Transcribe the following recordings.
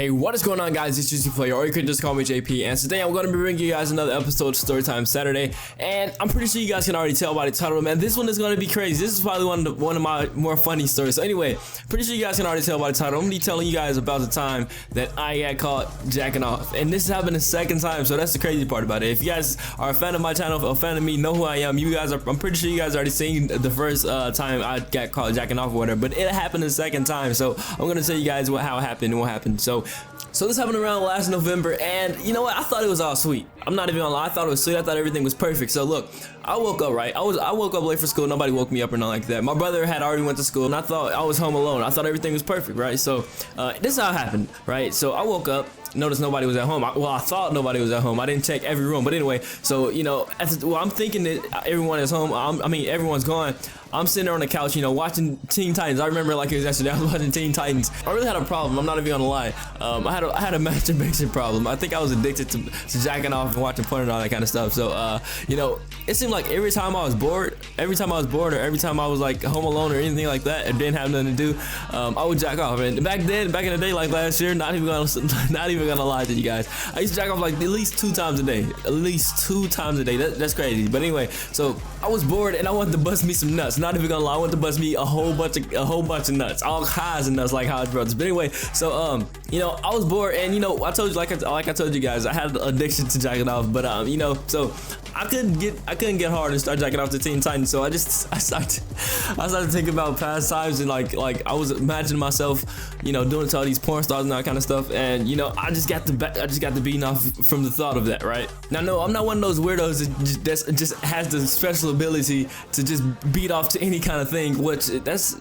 Hey, what is going on, guys? It's Juiceyplaya, or you can just call me JP, and today I'm going to be bringing you guys another episode of Storytime Saturday, and I'm pretty sure you guys can already tell by the title, man. This one is going to be crazy. This is probably one of my more funny stories. So anyway, pretty sure you guys can already tell by the title. I'm going to be telling you guys about the time that I got caught jacking off, and this happened the second time, so that's the crazy part about it. If you guys are a fan of my channel, a fan of me, know who I am, I'm pretty sure you guys already seen the first time I got caught jacking off or whatever, but it happened the second time, so I'm going to tell you guys how it happened and what happened. So this happened around last November, and you know what? I thought it was all sweet. I'm not even gonna lie. I thought it was sweet. I thought everything was perfect. So look, I woke up right. I woke up late for school. Nobody woke me up or nothing like that. My brother had already went to school, and I thought I was home alone. I thought everything was perfect, right? So this is how it happened, right? So I woke up, noticed nobody was at home. I thought nobody was at home. I didn't check every room, but anyway. So you know, I'm thinking that everyone is home. I mean, everyone's gone. I'm sitting there on the couch, you know, watching Teen Titans. I remember like it was yesterday. I was watching Teen Titans. I really had a problem. I'm not even gonna lie. I had a masturbation problem. I think I was addicted to jacking off and watching porn and all that kind of stuff. So you know, it seemed like every time I was bored, or every time I was like home alone or anything like that, and didn't have nothing to do, I would jack off. And back in the day, like last year, not even gonna lie to you guys, I used to jack off like at least 2 times a day. At least 2 times a day. That's crazy. But anyway, so I was bored and I wanted to bust me some nuts. Not even gonna lie, I wanted to bust me a whole bunch of nuts, all kinds of nuts, like Hodge Brothers. But anyway, so you know, I was bored, and you know, I told you, like I told you guys, I had an addiction to jacking off. But you know, so I couldn't get hard and start jacking off to Teen Titans. So I started thinking about past times, and like I was imagining myself, you know, doing it to all these porn stars and that kind of stuff. And you know, I just got the beating off from the thought of that, right? Now, no, I'm not one of those weirdos that just has the special ability to just beat off to any kind of thing, which that's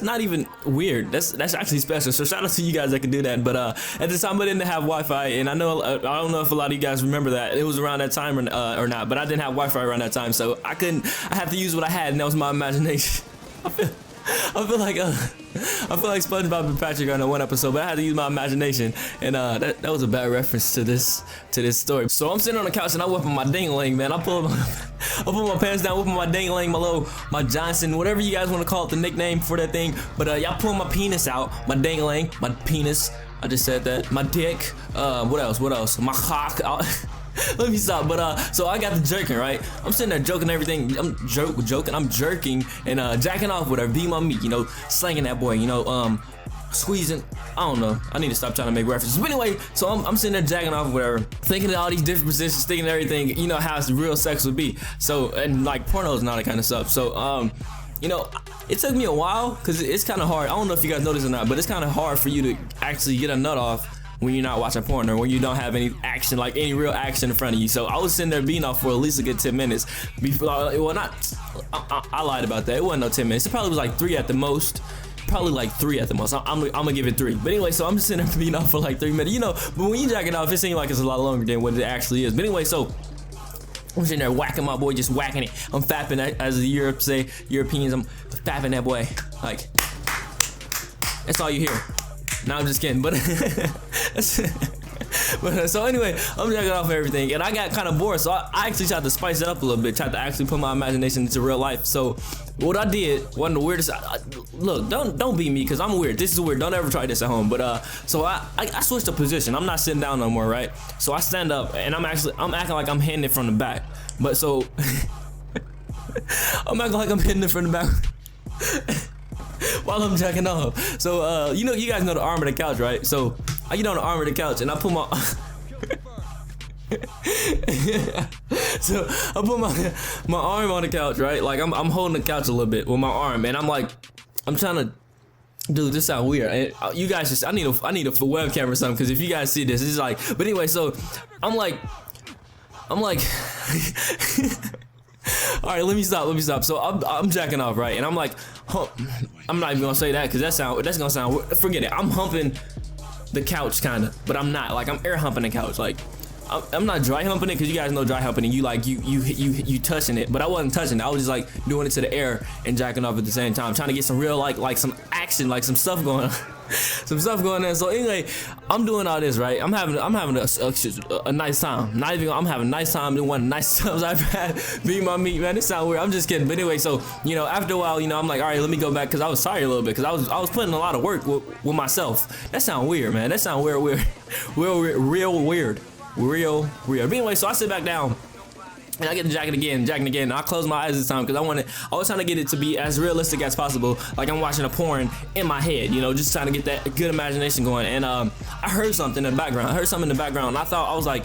not even weird. That's actually special. So shout out to you guys that can do that. But at the time I didn't have Wi-Fi, and I don't know if a lot of you guys remember that it was around that time or not. But I didn't have Wi-Fi around that time, so I had to use what I had, and that was my imagination. I feel like SpongeBob and Patrick on that one episode, but I had to use my imagination, and that was a bad reference to this story. So I'm sitting on the couch and I whip on my ding-a-ling, man. I pull my pants down, whipping my ding-a-ling, my Johnson, whatever you guys want to call it, the nickname for that thing. But y'all pull my penis out, my ding-a-ling, my penis. I just said that. My dick. What else? My cock. Let me stop. But so I got the jerking, right? I'm sitting there joking everything. I'm jerking and jacking off with her, being my meat, you know, slanging that boy, you know, squeezing. I don't know. I need to stop trying to make references. But anyway, so I'm sitting there jacking off with her, thinking of all these different positions, thinking of everything, you know, how real sex would be. So, and like pornos and all that kind of stuff. So you know, it took me a while because it's kind of hard. I don't know if you guys know this or not, but it's kind of hard for you to actually get a nut off when you're not watching porn, or when you don't have any action, like any real action in front of you. So I was sitting there beating off for at least a good 10 minutes before. Well, I lied about that. It wasn't no 10 minutes. It probably was like 3 at the most. Probably like 3 at the most. I'm gonna give it 3. But anyway, so I'm just sitting there beating off for like 3 minutes. You know, but when you jack it off, it seems like it's a lot longer than what it actually is. But anyway, so I'm sitting there whacking my boy, just whacking it. I'm fapping, as the Europeans, I'm fapping that boy. Like, that's all you hear. No, I'm just kidding, but so anyway, I'm jacking off everything, and I got kind of bored, so I actually tried to spice it up a little bit, tried to actually put my imagination into real life. So what I did, one of the weirdest, look, don't be me, because I'm weird. This is weird. Don't ever try this at home. But so I switched the position. I'm not sitting down no more, right? So I stand up, and I'm acting like I'm hitting it from the back. But so I'm acting like I'm hitting it from the back while I'm jacking off. So you know, you guys know the arm of the couch, right? So I get on the arm of the couch and I put my so I put my arm on the couch, right? Like I'm holding the couch a little bit with my arm, and I'm like, I'm trying to, dude, this sounds weird. And you guys just, I need a webcam or something, because if you guys see this, it's like, but anyway, so I'm like all right, let me stop. So I'm jacking off, right? And I'm like, I'm not even gonna say that, because that's gonna sound, forget it. I'm humping the couch kind of, but I'm not. Like, I'm air humping the couch. Like, I'm not dry humping it, because you guys know dry humping, and you touching it, but I wasn't touching it. I was just like doing it to the air and jacking off at the same time, trying to get some real like some action, like some stuff going on. some stuff going on. So anyway, I'm doing all this, right? I'm having a nice time. Not even I'm having a nice time. One of the nicest times I've had being my meat, man. This sounds weird. I'm just kidding. But anyway, so you know, after a while, you know, I'm like, all right, let me go back because I was tired a little bit because I was putting a lot of work with myself. That sounds weird, man. That sounds real weird. But anyway, so I sit back down. And I get the jacket again, and I close my eyes this time because I was trying to get it to be as realistic as possible, like I'm watching a porn in my head, you know, just trying to get that good imagination going. And I heard something in the background. And I was like,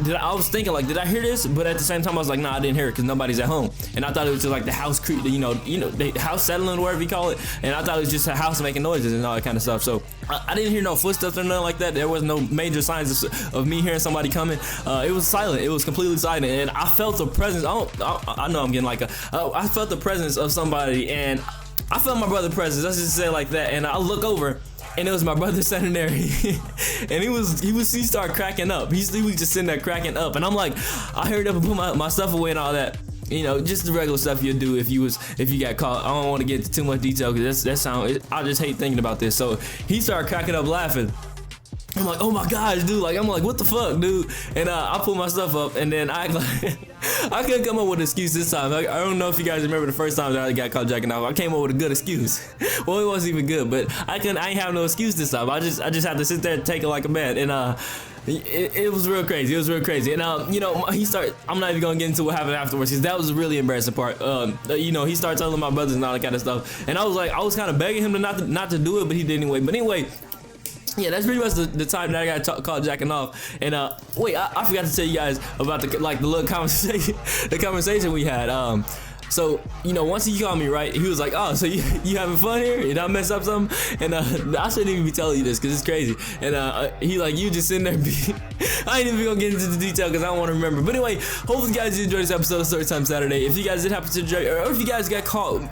I was thinking like, did I hear this? But at the same time, I was like, nah, I didn't hear it because nobody's at home. And I thought it was just like the house creep, you know, the house settling, whatever you call it. And I thought it was just a house making noises and all that kind of stuff. So I didn't hear no footsteps or nothing like that. There was no major signs of me hearing somebody coming. It was silent. It was completely silent. And I felt the presence. I know I'm getting like I felt the presence of somebody, and I felt my brother's presence. Let's just say it like that. And I look over. And it was my brother sitting there, and he started cracking up. He was just sitting there cracking up, and I'm like, I hurried up and put my stuff away and all that. You know, just the regular stuff you'd do if you got caught. I don't want to get into too much detail because I just hate thinking about this. So he started cracking up laughing. I'm like, oh my gosh, dude! I'm like, what the fuck, dude? And I pull my stuff up, and then I couldn't come up with an excuse this time. I don't know if you guys remember the first time that I got caught jacking off. I came up with a good excuse. Well, it wasn't even good, but I ain't have no excuse this time. I just had to sit there and take it like a man, and it was real crazy. And you know, I'm not even gonna get into what happened afterwards because that was a really embarrassing part. You know, he started telling my brothers and all that kind of stuff, and I was kind of begging him to not to do it, but he did anyway. But anyway. Yeah, that's pretty much the time that I got caught jacking off. And wait, I forgot to tell you guys about the little conversation we had. So, you know, once he called me, right, he was like, oh, so you having fun here? Did I mess up something? And I shouldn't even be telling you this because it's crazy. And he like, you just sitting there. I ain't even gonna get into the detail because I don't want to remember. But anyway, hopefully you guys enjoyed this episode of Storytime Saturday. If you guys did happen to enjoy, or if you guys got caught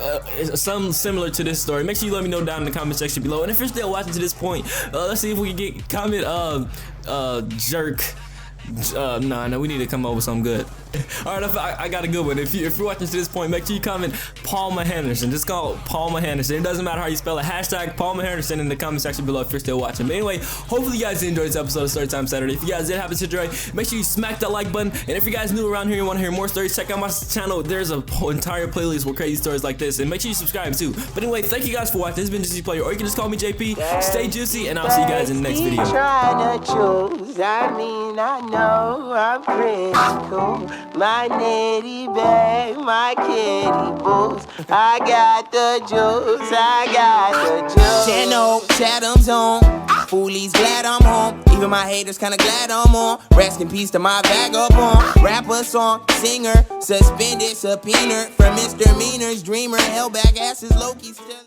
something similar to this story, make sure you let me know down in the comment section below. And if you're still watching to this point, let's see if we can get comment jerk. No, we need to come up with something good. Alright, I got a good one. If you're watching to this point, make sure you comment Palma Henderson. Just call it Palma Henderson. It doesn't matter how you spell it. Hashtag Palma Henderson in the comment section below if you're still watching. But anyway, hopefully you guys enjoyed this episode of Storytime Saturday. If you guys did happen to enjoy, make sure you smack that like button. And if you guys new around here and want to hear more stories, check out my channel. There's a whole entire playlist with crazy stories like this. And make sure you subscribe too. But anyway, thank you guys for watching. This has been Juiceyplaya, or you can just call me JP. Stay juicy, and I'll see you guys in the next video. Trying to choose, I know I'm pretty cool. My nitty bag, my kitty boots. I got the juice, I got the juice. Channel, Chatham's on. Foolies glad I'm home. Even my haters kinda glad I'm on. Rest in peace to my vagabond. Rapper, song, singer, suspended, subpoena. From misdemeanors, dreamer, held back asses, Loki still.